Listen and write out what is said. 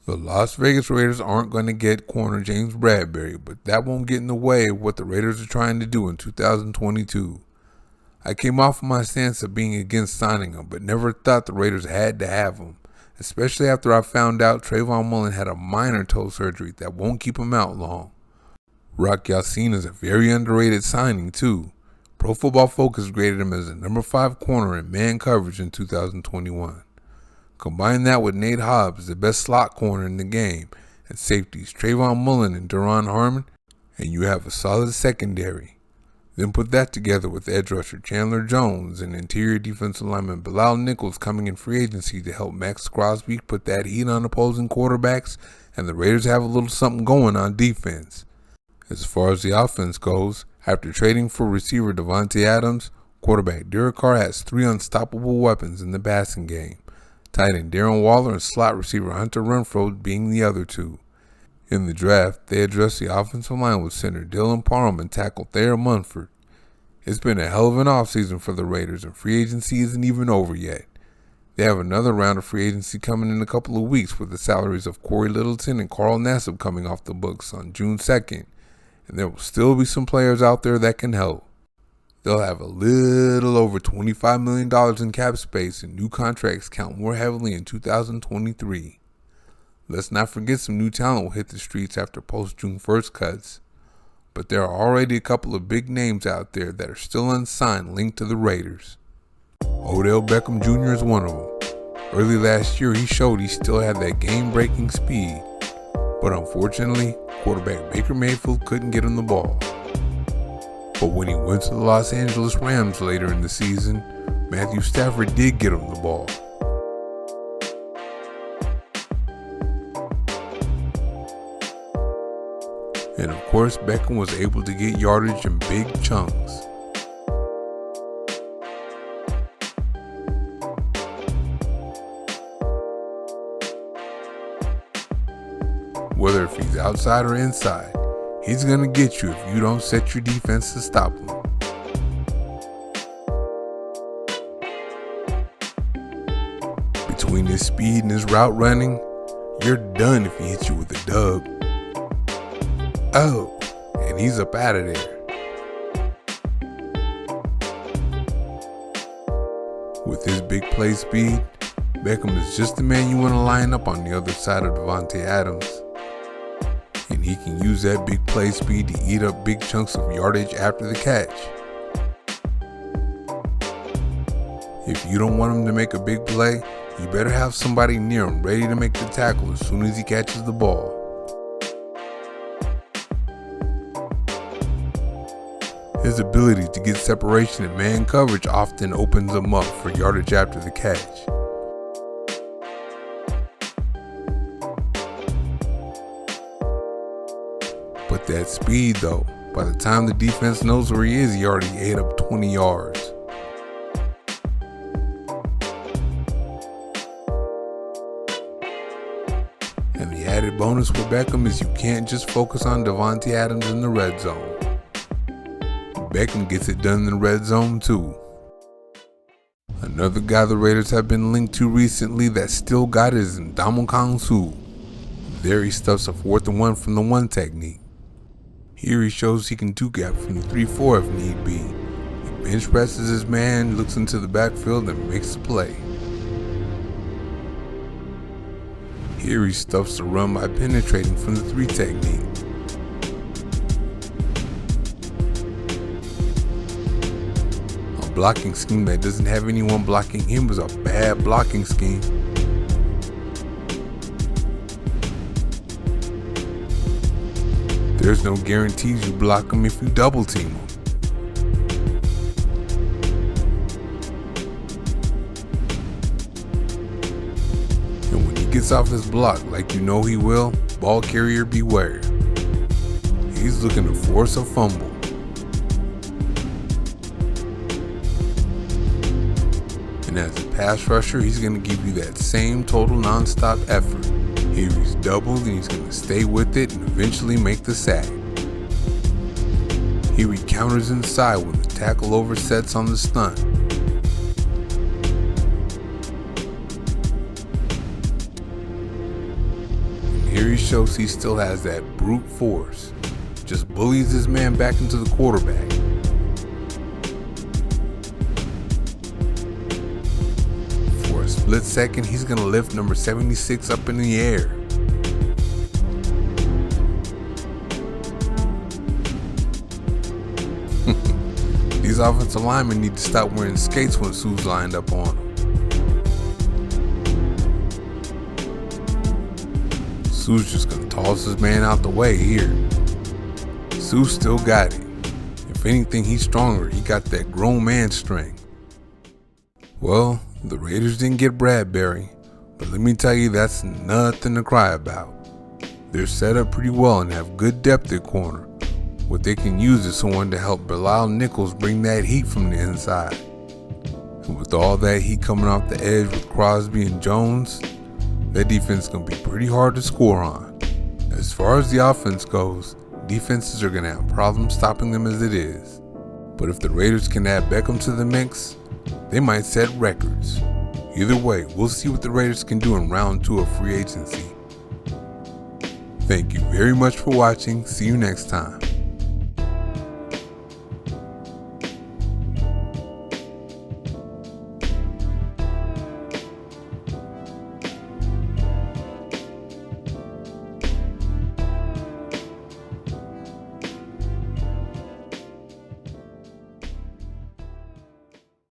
The Las Vegas Raiders aren't going to get corner James Bradberry, but that won't get in the way of what the Raiders are trying to do in 2022. I came off of my stance of being against signing him, but never thought the Raiders had to have him, especially after I found out Trayvon Mullen had a minor toe surgery that won't keep him out long. Rock Ya-Sin is a very underrated signing too. Pro Football Focus graded him as a number 5 corner in man coverage in 2021. Combine that with Nate Hobbs, the best slot corner in the game, and safeties Trayvon Mullen and Duron Harmon, and you have a solid secondary. Then put that together with edge rusher Chandler Jones and interior defensive lineman Bilal Nichols coming in free agency to help Max Crosby put that heat on opposing quarterbacks, and the Raiders have a little something going on defense. As far as the offense goes, after trading for receiver Davante Adams, quarterback Derek Carr has 3 unstoppable weapons in the passing game. Tight end Darren Waller and slot receiver Hunter Renfrow being the other 2. In the draft, they addressed the offensive line with center Dylan Parham and tackle Thayer Munford. It's been a hell of an offseason for the Raiders, and free agency isn't even over yet. They have another round of free agency coming in a couple of weeks with the salaries of Corey Littleton and Carl Nassib coming off the books on June 2nd, and there will still be some players out there that can help. They'll have a little over $25 million in cap space, and new contracts count more heavily in 2023. Let's not forget some new talent will hit the streets after post-June 1st cuts. But there are already a couple of big names out there that are still unsigned linked to the Raiders. Odell Beckham Jr. is one of them. Early last year, he showed he still had that game-breaking speed. But unfortunately, quarterback Baker Mayfield couldn't get him the ball. But when he went to the Los Angeles Rams later in the season, Matthew Stafford did get him the ball. And of course, Beckham was able to get yardage in big chunks. Whether if he's outside or inside, he's going to get you if you don't set your defense to stop him. Between his speed and his route running, you're done if he hits you with a dub. Oh, and he's up out of there. With his big play speed, Beckham is just the man you want to line up on the other side of Davante Adams. And he can use that big play speed to eat up big chunks of yardage after the catch. If you don't want him to make a big play, you better have somebody near him ready to make the tackle as soon as he catches the ball. His ability to get separation in man coverage often opens him up for yardage after the catch. But that speed though, by the time the defense knows where he is, he already ate up 20 yards. And the added bonus with Beckham is you can't just focus on Davante Adams in the red zone. Beckham gets it done in the red zone too. Another guy the Raiders have been linked to recently that still got it is Ndamukong Suh. There he stuffs a 4th and 1 from the 1 technique. Here he shows he can 2-gap from the 3-4 if need be. He bench presses his man, looks into the backfield and makes the play. Here he stuffs the run by penetrating from the 3 technique. A blocking scheme that doesn't have anyone blocking him is a bad blocking scheme. There's no guarantees you block him if you double team him. And when he gets off his block like you know he will, ball carrier beware. He's looking to force a fumble. And as a pass rusher, he's going to give you that same total non-stop effort. Here he's doubled and he's going to stay with it and eventually make the sack. Here he counters inside when the tackle oversets on the stunt. here he shows he still has that brute force. Just bullies his man back into the quarterback. For a split second, he's going to lift number 76 up in the air. These offensive linemen need to stop wearing skates when Sue's lined up on them. Sue's just gonna toss his man out the way here. Sue still got him. If anything, he's stronger. He got that grown man strength. Well, the Raiders didn't get Bradberry, but let me tell you, that's nothing to cry about. They're set up pretty well and have good depth at corner. What they can use is someone to help Bilal Nichols bring that heat from the inside. And with all that heat coming off the edge with Crosby and Jones, that defense is going to be pretty hard to score on. As far as the offense goes, defenses are going to have problems stopping them as it is. But if the Raiders can add Beckham to the mix, they might set records. Either way, we'll see what the Raiders can do in round 2 of free agency. Thank you very much for watching. See you next time.